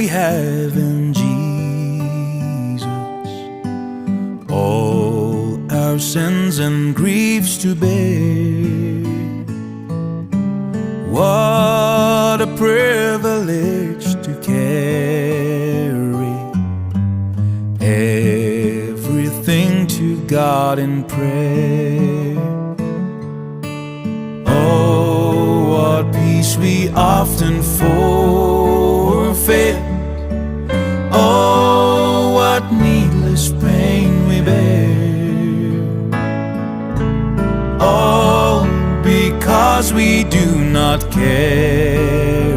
we have in Jesus, all our sins and griefs to bear. What a privilege to carry everything to God in prayer. Oh, what peace we often forfeit. Oh, what needless pain we bear. All because we do not care